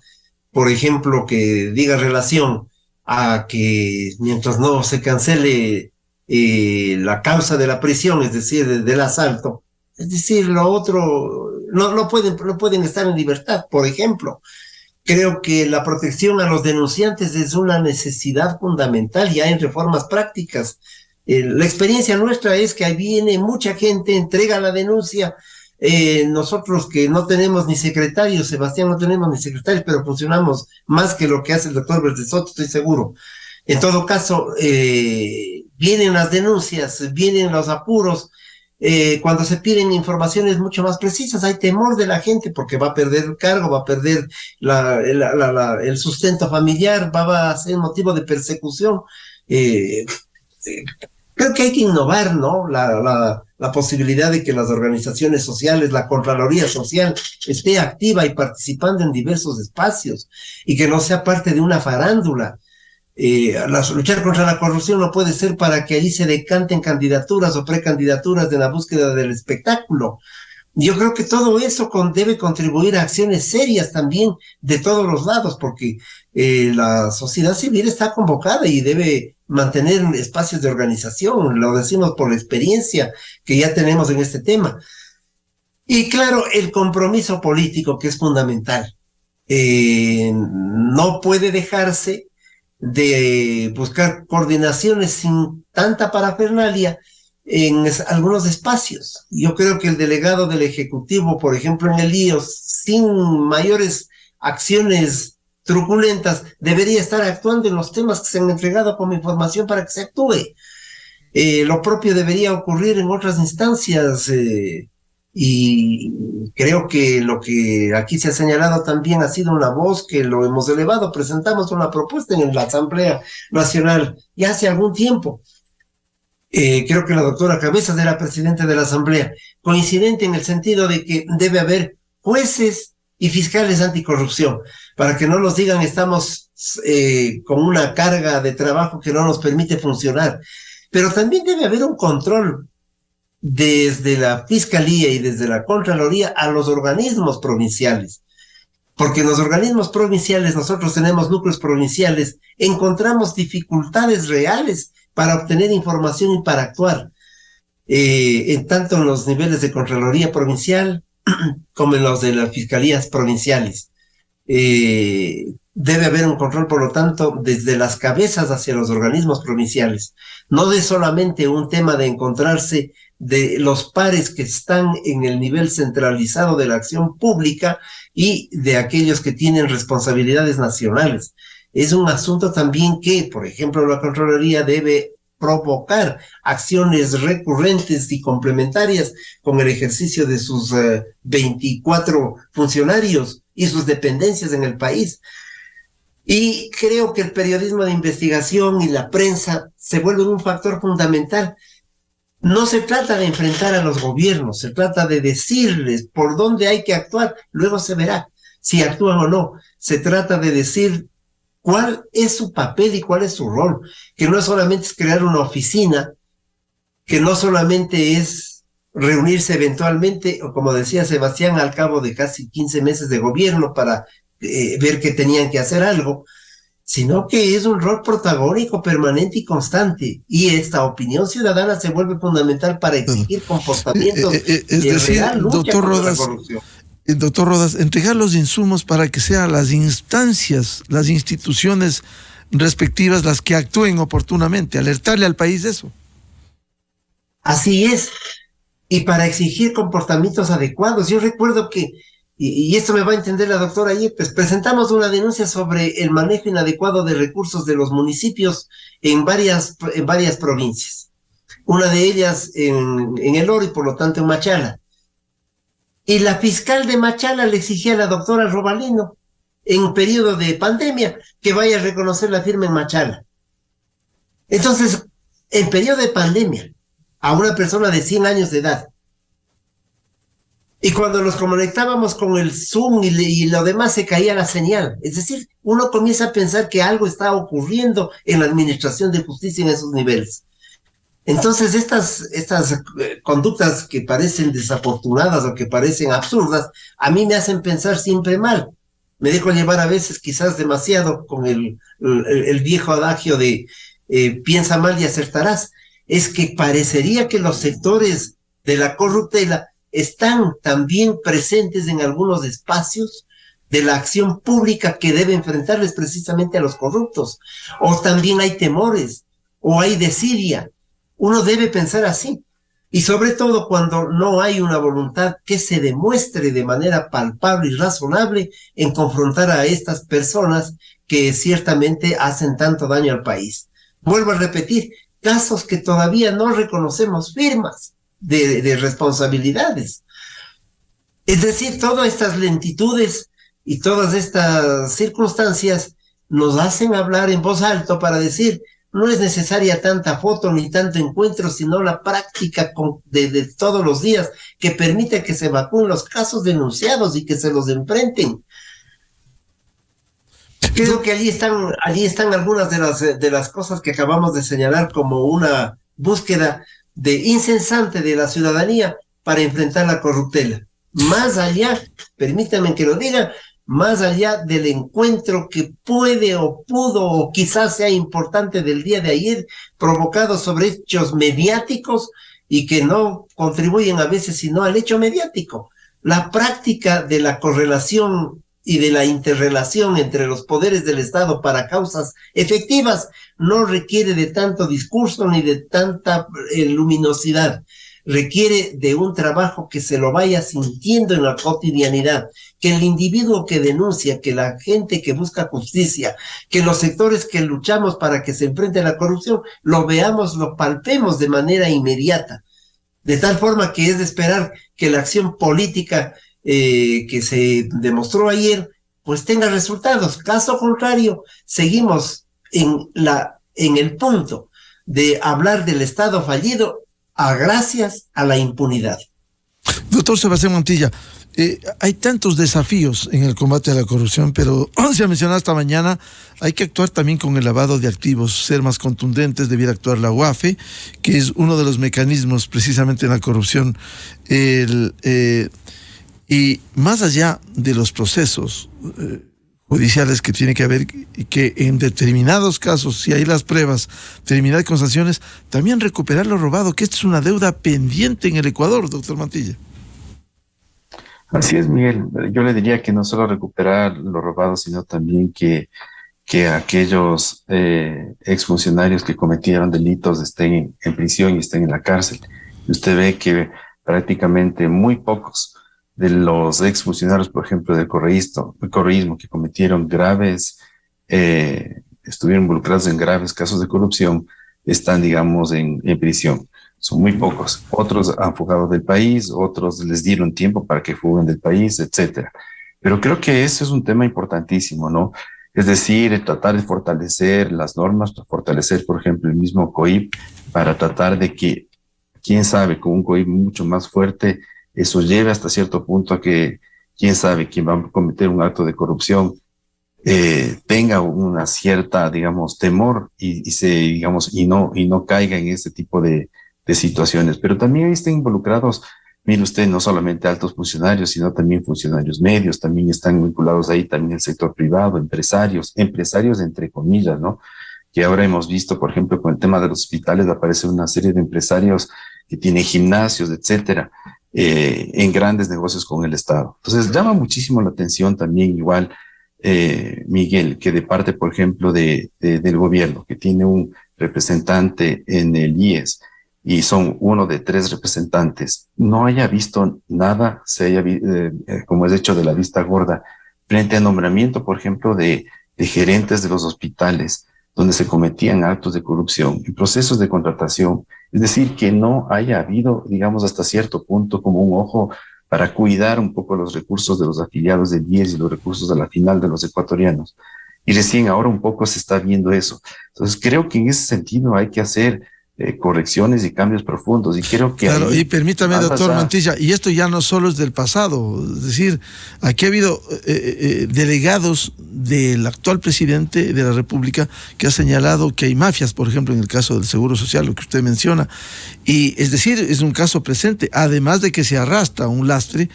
[SPEAKER 1] por ejemplo, que diga relación a que mientras no se cancele la causa de la prisión, es decir, del asalto, es decir, lo otro, no pueden estar en libertad, por ejemplo. Creo que la protección a los denunciantes es una necesidad fundamental ya en reformas prácticas. La experiencia nuestra es que ahí viene mucha gente, entrega la denuncia. Nosotros que no tenemos ni secretarios, Sebastián, no tenemos ni secretarios, pero funcionamos más que lo que hace el doctor Bertesoto, estoy seguro. En todo caso, vienen las denuncias, vienen los apuros. Cuando se piden informaciones mucho más precisas, hay temor de la gente porque va a perder el cargo, va a perder el sustento familiar, va a ser motivo de persecución. Creo que hay que innovar, ¿no? La posibilidad de que las organizaciones sociales, la Contraloría Social, esté activa y participando en diversos espacios y que no sea parte de una farándula. Luchar contra la corrupción no puede ser para que allí se decanten candidaturas o precandidaturas de la búsqueda del espectáculo. Yo creo que todo eso debe contribuir a acciones serias también de todos los lados, porque la sociedad civil está convocada y debe mantener espacios de organización, lo decimos por la experiencia que ya tenemos en este tema. Y claro, el compromiso político, que es fundamental. No puede dejarse de buscar coordinaciones sin tanta parafernalia en algunos espacios. Yo creo que el delegado del Ejecutivo, por ejemplo, en el IOS, sin mayores acciones truculentas, debería estar actuando en los temas que se han entregado como información para que se actúe. Lo propio debería ocurrir en otras instancias, y creo que lo que aquí se ha señalado también ha sido una voz que lo hemos elevado. Presentamos una propuesta en la Asamblea Nacional ya hace algún tiempo. Creo que la doctora Cabezas era presidenta de la Asamblea, coincidente en el sentido de que debe haber jueces y fiscales anticorrupción, para que no nos digan estamos con una carga de trabajo que no nos permite funcionar. Pero también debe haber un control desde la Fiscalía y desde la Contraloría a los organismos provinciales. Porque en los organismos provinciales, nosotros tenemos núcleos provinciales, encontramos dificultades reales para obtener información y para actuar, tanto en los niveles de Contraloría provincial como en los de las fiscalías provinciales. Debe haber un control, por lo tanto, desde las cabezas hacia los organismos provinciales, no de solamente un tema de encontrarse de los pares que están en el nivel centralizado de la acción pública y de aquellos que tienen responsabilidades nacionales. Es un asunto también que, por ejemplo, la Contraloría debe provocar acciones recurrentes y complementarias con el ejercicio de sus 24 funcionarios y sus dependencias en el país. Y creo que el periodismo de investigación y la prensa se vuelven un factor fundamental. No se trata de enfrentar a los gobiernos, se trata de decirles por dónde hay que actuar, luego se verá si actúan o no. Se trata de decir cuál es su papel y cuál es su rol, que no solamente es crear una oficina, que no solamente es reunirse eventualmente, o como decía Sebastián, al cabo de casi 15 meses de gobierno para ver que tenían que hacer algo, sino que es un rol protagónico, permanente y constante. Y esta opinión ciudadana se vuelve fundamental para exigir comportamientos
[SPEAKER 2] Es
[SPEAKER 1] de
[SPEAKER 2] decir,
[SPEAKER 1] real lucha contra la corrupción.
[SPEAKER 2] Doctor Rodas, entregar los insumos para que sean las instancias, las instituciones respectivas las que actúen oportunamente, alertarle al país de eso.
[SPEAKER 1] Así es. Y para exigir comportamientos adecuados. Yo recuerdo que, y esto me va a entender la doctora Yepes, presentamos una denuncia sobre el manejo inadecuado de recursos de los municipios en varias provincias. Una de ellas en El Oro y por lo tanto en Machala. Y la fiscal de Machala le exigía a la doctora Robalino, en periodo de pandemia, que vaya a reconocer la firma en Machala. Entonces, en periodo de pandemia, a una persona de 100 años de edad, y cuando nos conectábamos con el Zoom y lo demás se caía la señal. Es decir, uno comienza a pensar que algo está ocurriendo en la administración de justicia en esos niveles. Entonces, estas conductas que parecen desafortunadas o que parecen absurdas, a mí me hacen pensar siempre mal. Me dejo llevar a veces quizás demasiado con el viejo adagio de piensa mal y acertarás. Es que parecería que los sectores de la corruptela están también presentes en algunos espacios de la acción pública que debe enfrentarles precisamente a los corruptos. O también hay temores, o hay desidia. Uno debe pensar así. Y sobre todo cuando no hay una voluntad que se demuestre de manera palpable y razonable en confrontar a estas personas que ciertamente hacen tanto daño al país. Vuelvo a repetir, casos que todavía no reconocemos firmas de responsabilidades. Es decir, todas estas lentitudes y todas estas circunstancias nos hacen hablar en voz alta para decir, no es necesaria tanta foto ni tanto encuentro, sino la práctica de todos los días que permite que se evacúen los casos denunciados y que se los enfrenten. Creo que allí están algunas de las cosas que acabamos de señalar como una búsqueda incesante de la ciudadanía para enfrentar la corruptela. Más allá, permítanme que lo diga, más allá del encuentro que puede o pudo o quizás sea importante del día de ayer, provocado sobre hechos mediáticos y que no contribuyen a veces sino al hecho mediático. La práctica de la correlación y de la interrelación entre los poderes del Estado para causas efectivas no requiere de tanto discurso ni de tanta luminosidad. Requiere de un trabajo que se lo vaya sintiendo en la cotidianidad, que el individuo que denuncia, que la gente que busca justicia, que los sectores que luchamos para que se enfrente a la corrupción, lo veamos, lo palpemos de manera inmediata. De tal forma que es de esperar que la acción política que se demostró ayer, pues tenga resultados. Caso contrario, seguimos en el punto de hablar del Estado fallido gracias a la impunidad.
[SPEAKER 2] Doctor Sebastián Montilla, hay tantos desafíos en el combate a la corrupción, pero se ha mencionado esta mañana, hay que actuar también con el lavado de activos, ser más contundentes, debiera actuar la UAFE, que es uno de los mecanismos precisamente en la corrupción. Y más allá de los procesos judiciales que tiene que haber, que en determinados casos, si hay las pruebas, terminar con sanciones, también recuperar lo robado, que esta es una deuda pendiente en el Ecuador, doctor Montilla.
[SPEAKER 4] Así es, Miguel. Yo le diría que no solo recuperar lo robado, sino también que aquellos exfuncionarios que cometieron delitos estén en prisión y estén en la cárcel. Y usted ve que prácticamente muy pocos de los exfuncionarios, por ejemplo, del correísmo que cometieron estuvieron involucrados en graves casos de corrupción, están, digamos, en prisión. Son muy pocos. Otros han fugado del país, otros les dieron tiempo para que fuguen del país, etcétera. Pero creo que ese es un tema importantísimo, ¿no? Es decir, tratar de fortalecer las normas, fortalecer, por ejemplo, el mismo COIP, para tratar de que, quién sabe, con un COIP mucho más fuerte, eso lleve hasta cierto punto a que, quién sabe, quien va a cometer un acto de corrupción tenga una cierta, digamos, temor y no caiga en ese tipo de situaciones. Pero también ahí están involucrados, mire usted, no solamente altos funcionarios, sino también funcionarios medios, también están vinculados ahí también el sector privado, empresarios entre comillas, ¿no? Que ahora hemos visto, por ejemplo, con el tema de los hospitales, aparece una serie de empresarios que tienen gimnasios, etcétera, en grandes negocios con el Estado. Entonces, llama muchísimo la atención también igual, Miguel, que de parte, por ejemplo, del gobierno, que tiene un representante en el IES y son uno de 3 representantes, no haya visto nada, como es hecho de la vista gorda, frente al nombramiento, por ejemplo, de gerentes de los hospitales, donde se cometían actos de corrupción y procesos de contratación. Es decir, que no haya habido, digamos, hasta cierto punto como un ojo para cuidar un poco los recursos de los afiliados del IES y los recursos a la final de los ecuatorianos. Y recién ahora un poco se está viendo eso. Entonces creo que en ese sentido hay que hacer correcciones y cambios profundos. Y creo que
[SPEAKER 2] claro, y permítame, doctor Mantilla, y esto ya no solo es del pasado, es decir, aquí ha habido delegados del actual presidente de la República que ha señalado que hay mafias, por ejemplo, en el caso del Seguro Social, lo que usted menciona, y es decir, es un caso presente, además de que se arrastra un lastre,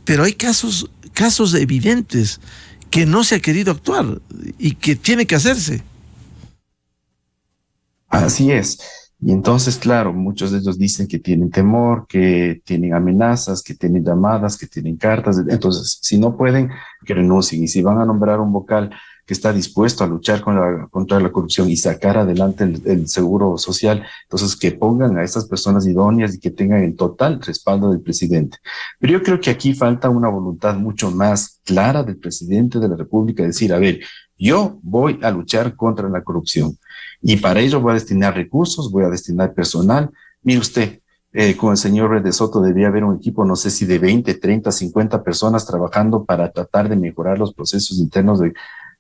[SPEAKER 2] pero hay casos evidentes que no se ha querido actuar y que tiene que hacerse.
[SPEAKER 4] Así es. Y entonces, claro, muchos de ellos dicen que tienen temor, que tienen amenazas, que tienen llamadas, que tienen cartas. Entonces, si no pueden, que renuncien. Y si van a nombrar un vocal que está dispuesto a luchar contra la corrupción y sacar adelante el seguro social, entonces que pongan a esas personas idóneas y que tengan el total respaldo del presidente. Pero yo creo que aquí falta una voluntad mucho más clara del presidente de la República, decir, a ver, yo voy a luchar contra la corrupción. Y para ello voy a destinar recursos, voy a destinar personal. Mire usted, con el señor Rede Soto debía haber un equipo, no sé si de 20, 30, 50 personas trabajando para tratar de mejorar los procesos internos de,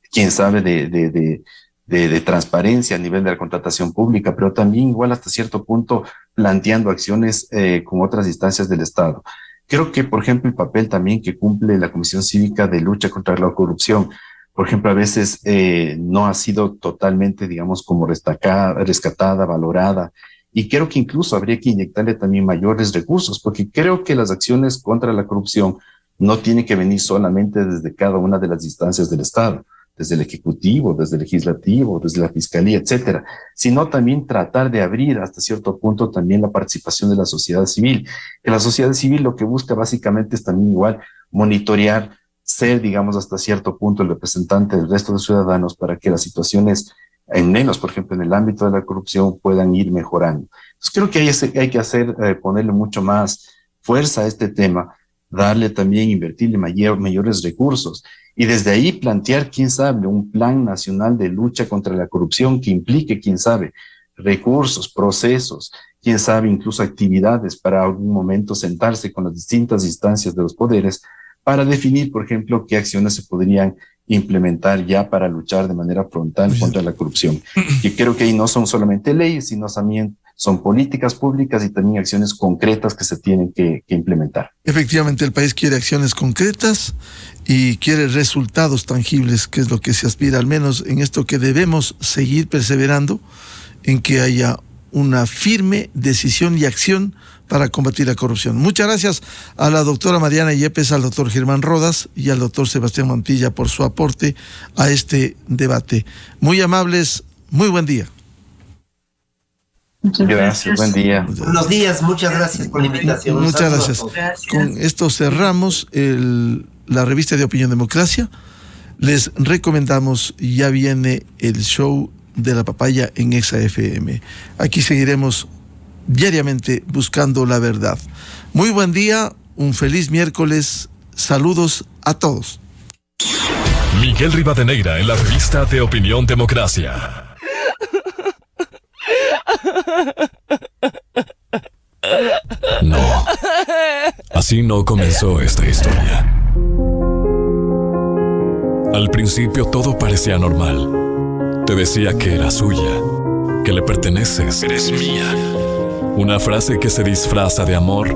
[SPEAKER 4] quién sabe, de transparencia a nivel de la contratación pública, pero también igual hasta cierto punto planteando acciones con otras instancias del Estado. Creo que, por ejemplo, el papel también que cumple la Comisión Cívica de Lucha contra la Corrupción, por ejemplo, a veces no ha sido totalmente, digamos, como rescatada, valorada. Y creo que incluso habría que inyectarle también mayores recursos, porque creo que las acciones contra la corrupción no tienen que venir solamente desde cada una de las instancias del Estado, desde el Ejecutivo, desde el Legislativo, desde la Fiscalía, etcétera, sino también tratar de abrir hasta cierto punto también la participación de la sociedad civil. Que la sociedad civil lo que busca básicamente es también igual monitorear, ser, digamos, hasta cierto punto el representante del resto de ciudadanos para que las situaciones, en menos, por ejemplo, en el ámbito de la corrupción, puedan ir mejorando. Entonces creo que hay que hacer, ponerle mucho más fuerza a este tema, darle también, invertirle mayores recursos y desde ahí plantear, quién sabe, un plan nacional de lucha contra la corrupción que implique, quién sabe, recursos, procesos, quién sabe, incluso actividades para algún momento sentarse con las distintas instancias de los poderes para definir, por ejemplo, qué acciones se podrían implementar ya para luchar de manera frontal contra la corrupción. Y creo que ahí no son solamente leyes, sino también son políticas públicas y también acciones concretas que se tienen que implementar.
[SPEAKER 2] Efectivamente, el país quiere acciones concretas y quiere resultados tangibles, que es lo que se aspira, al menos en esto que debemos seguir perseverando, en que haya una firme decisión y acción para combatir la corrupción. Muchas gracias a la doctora Mariana Yepes, al doctor Germán Rodas y al doctor Sebastián Mantilla por su aporte a este debate. Muy amables, muy buen día.
[SPEAKER 3] Muchas
[SPEAKER 4] gracias, buen día.
[SPEAKER 1] Buenos días, muchas gracias por la invitación.
[SPEAKER 2] Muchas gracias. Con esto cerramos la revista de Opinión Democracia. Les recomendamos, ya viene el show de la papaya en Exa FM. Aquí seguiremos diariamente buscando la verdad. Muy buen día, un feliz miércoles, saludos a todos.
[SPEAKER 5] Miguel Rivadeneira en la revista de Opinión Democracia. No, así no comenzó esta historia. Al principio todo parecía normal. Te decía que era suya, que le perteneces. Eres mía. Una frase que se disfraza de amor